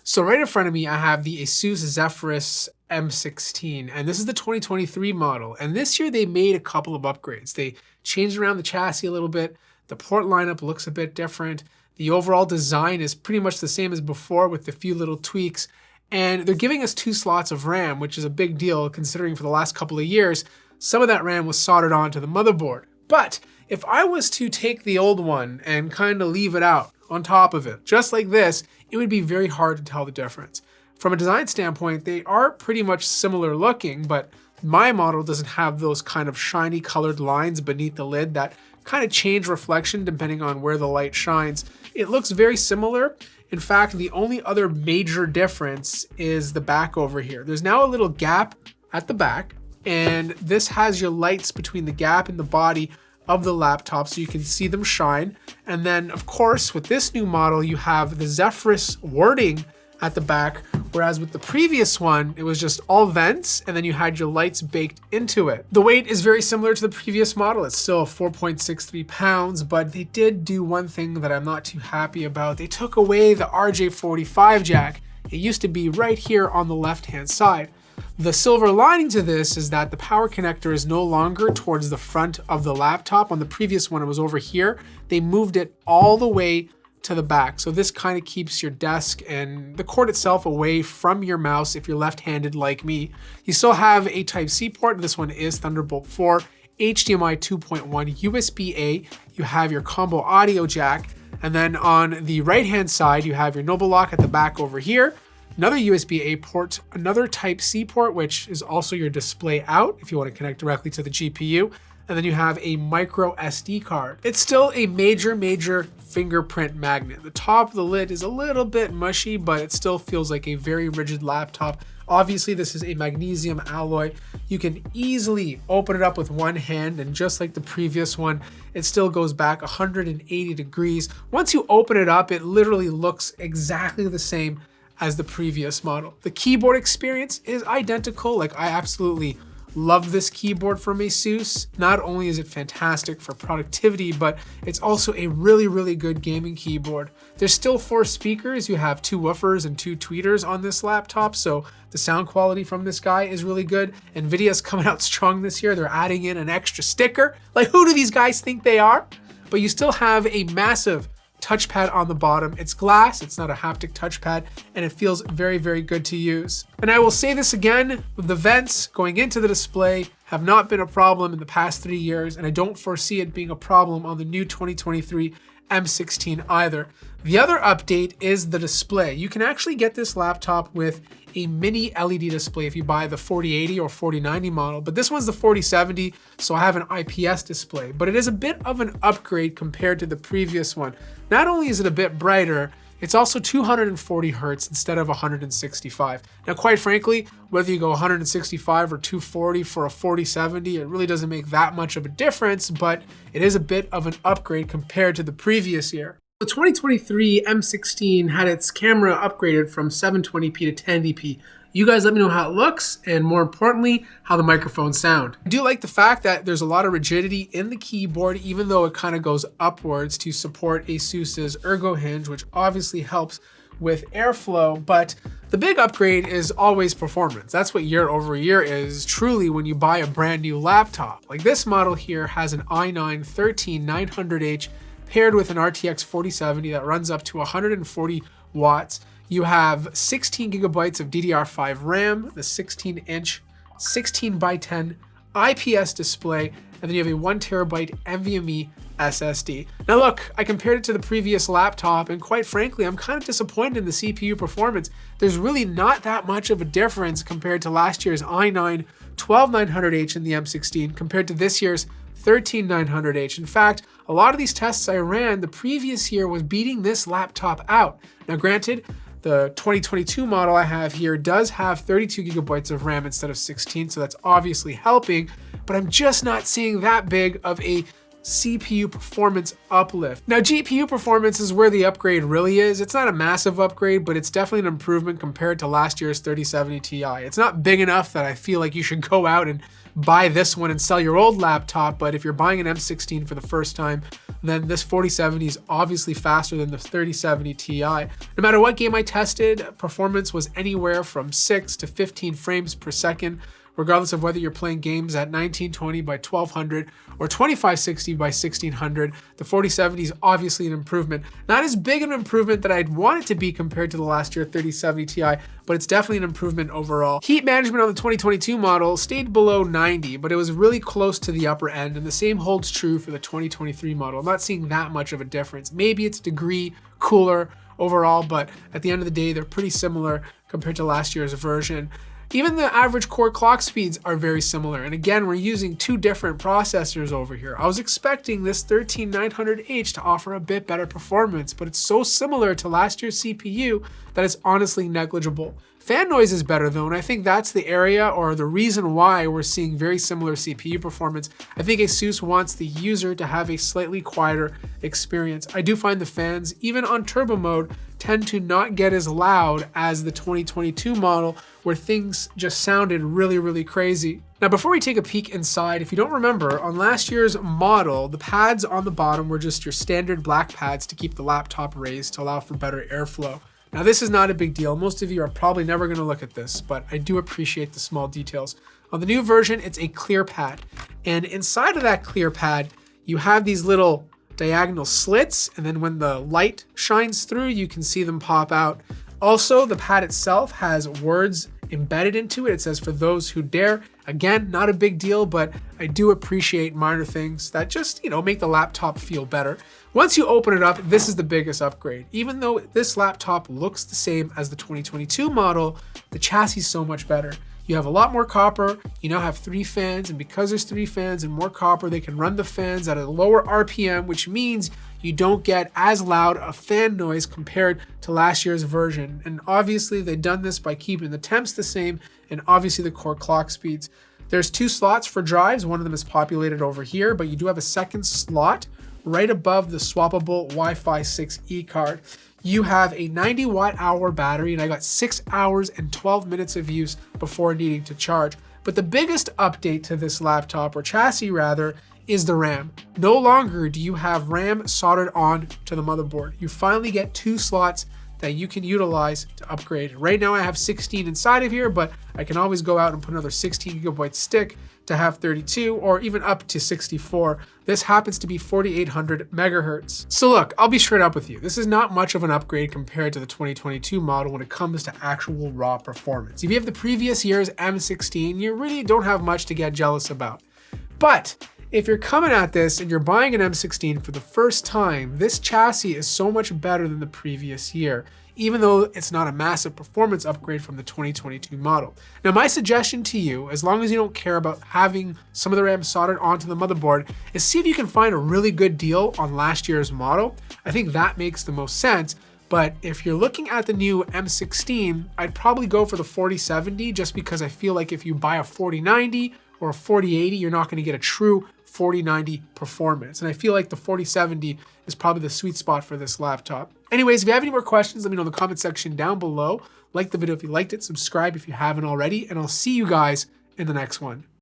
So right in front of me, I have the ASUS Zephyrus M16, and this is the 2023 model. And this year they made a couple of upgrades. They changed around the chassis a little bit. The port lineup looks a bit different. The overall design is pretty much the same as before with a few little tweaks. And they're giving us 2 slots of RAM, which is a big deal considering for the last couple of years, some of that RAM was soldered onto the motherboard. But if I was to take the old one and kind of leave it out on top of it, just like this, it would be very hard to tell the difference. From a design standpoint, they are pretty much similar looking, but my model doesn't have those kind of shiny colored lines beneath the lid that kind of change reflection depending on where the light shines. It looks very similar. In fact, the only other major difference is the back over here. There's now a little gap at the back, and this has your lights between the gap and the body of the laptop so you can see them shine. And then of course, with this new model, you have the Zephyrus wording at the back, whereas with the previous one, it was just all vents and then you had your lights baked into it. The weight is very similar to the previous model. It's still 4.63 pounds, but they did do one thing that I'm not too happy about. They took away the RJ45 jack. It used to be right here on the left-hand side. The silver lining to this is that the power connector is no longer towards the front of the laptop. On the previous one, it was over here. They moved it all the way to the back. So this kind of keeps your desk and the cord itself away from your mouse if you're left-handed like me. You still have a Type-C port. This one is Thunderbolt 4, HDMI 2.1, USB-A. You have your combo audio jack. And then on the right-hand side, you have your Noble Lock at the back over here. Another USB-A port, another Type-C port, which is also your display out if you want to connect directly to the GPU. And then you have a micro SD card. It's still a major fingerprint magnet. The top of the lid is a little bit mushy, but it still feels like a very rigid laptop. Obviously, this is a magnesium alloy. You can easily open it up with one hand, and just like the previous one, it still goes back 180 degrees. Once you open it up, it literally looks exactly the same as the previous model. The keyboard experience is identical. Like, I absolutely love this keyboard from ASUS. Not only is it fantastic for productivity, but it's also a really good gaming keyboard. There's still 4 speakers. You have 2 woofers and 2 tweeters on this laptop, so the sound quality from this guy is really good. NVIDIA's coming out strong this year. They're adding in an extra sticker. Like, who do these guys think they are? But you still have a massive touchpad on the bottom. It's glass, it's not a haptic touchpad, and it feels very good to use. And I will say this again, the vents going into the display have not been a problem in the past 3 years, and I don't foresee it being a problem on the new 2023 M16 either. The other update is the display. You can actually get this laptop with a mini LED display if you buy the 4080 or 4090 model, but this one's the 4070, so I have an IPS display, but it is a bit of an upgrade compared to the previous one. Not only is it a bit brighter, it's also 240 Hertz instead of 165. Now, quite frankly, whether you go 165 or 240 for a 4070, it really doesn't make that much of a difference, but it is a bit of an upgrade compared to the previous year. The 2023 M16 had its camera upgraded from 720p to 1080p. You guys let me know how it looks, and more importantly, how the microphones sound. I do like the fact that there's a lot of rigidity in the keyboard, even though it kind of goes upwards to support ASUS's Ergo hinge, which obviously helps with airflow, but the big upgrade is always performance. That's what year over year is truly when you buy a brand new laptop. Like, this model here has an i9-13900H paired with an RTX 4070 that runs up to 140 watts. You have 16 gigabytes of DDR5 RAM, the 16-inch 16x10 IPS display, and then you have a 1 terabyte NVMe SSD. Now look, I compared it to the previous laptop, and quite frankly, I'm kind of disappointed in the CPU performance. There's really not that much of a difference compared to last year's i9-12900H in the M16 compared to this year's 13900H. In fact, a lot of these tests I ran the previous year was beating this laptop out. Now granted, the 2022 model I have here does have 32 gigabytes of RAM instead of 16, so that's obviously helping, but I'm just not seeing that big of a CPU performance uplift. Now, GPU performance is where the upgrade really is. It's not a massive upgrade, but it's definitely an improvement compared to last year's 3070 Ti. It's not big enough that I feel like you should go out and buy this one and sell your old laptop, but if you're buying an M16 for the first time, then this 4070 is obviously faster than the 3070 Ti. No matter what game I tested, performance was anywhere from 6 to 15 frames per second, regardless of whether you're playing games at 1920 by 1200 or 2560 by 1600. The 4070 is obviously an improvement. Not as big an improvement that I'd want it to be compared to the last year 3070 Ti, but it's definitely an improvement overall. Heat management on the 2022 model stayed below 90, but it was really close to the upper end, and the same holds true for the 2023 model. I'm not seeing that much of a difference. Maybe it's a degree cooler overall, but at the end of the day, they're pretty similar compared to last year's version. Even the average core clock speeds are very similar. And again, we're using two different processors over here. I was expecting this 13900H to offer a bit better performance, but it's so similar to last year's CPU that it's honestly negligible. Fan noise is better though, and I think that's the area or the reason why we're seeing very similar CPU performance. I think ASUS wants the user to have a slightly quieter experience. I do find the fans, even on turbo mode, tend to not get as loud as the 2022 model, where things just sounded really, really crazy. Now, before we take a peek inside, if you don't remember, on last year's model, the pads on the bottom were just your standard black pads to keep the laptop raised to allow for better airflow. Now, this is not a big deal. Most of you are probably never going to look at this, but I do appreciate the small details. On the new version, it's a clear pad. And inside of that clear pad, you have these little diagonal slits, and then when the light shines through, you can see them pop out. Also, the pad itself has words embedded into it. It says, "For those who dare." Again, not a big deal, but I do appreciate minor things that just, make the laptop feel better. Once you open it up, this is the biggest upgrade. Even though this laptop looks the same as the 2022 model, the chassis is so much better. You have a lot more copper, you now have 3 fans, and because there's 3 fans and more copper, they can run the fans at a lower RPM, which means you don't get as loud a fan noise compared to last year's version. And obviously they've done this by keeping the temps the same and obviously the core clock speeds. There's 2 slots for drives, one of them is populated over here, but you do have a second slot right above the swappable Wi-Fi 6E card. You have a 90 watt-hour battery, and I got 6 hours and 12 minutes of use before needing to charge. But the biggest update to this laptop, or chassis rather, is the RAM. No longer do you have RAM soldered on to the motherboard. You finally get 2 slots that you can utilize to upgrade. Right now I have 16 inside of here, but I can always go out and put another 16 gigabyte stick to have 32 or even up to 64. This happens to be 4800 megahertz. So look, I'll be straight up with you. This is not much of an upgrade compared to the 2022 model when it comes to actual raw performance. If you have the previous year's M16, you really don't have much to get jealous about. But if you're coming at this and you're buying an M16 for the first time, this chassis is so much better than the previous year, even though it's not a massive performance upgrade from the 2022 model. Now, my suggestion to you, as long as you don't care about having some of the RAM soldered onto the motherboard, is see if you can find a really good deal on last year's model. I think that makes the most sense. But if you're looking at the new M16, I'd probably go for the 4070 just because I feel like if you buy a 4090 or a 4080, you're not going to get a true 4090 performance. And I feel like the 4070 is probably the sweet spot for this laptop. Anyways, if you have any more questions, let me know in the comment section down below. Like the video if you liked it, subscribe if you haven't already, and I'll see you guys in the next one.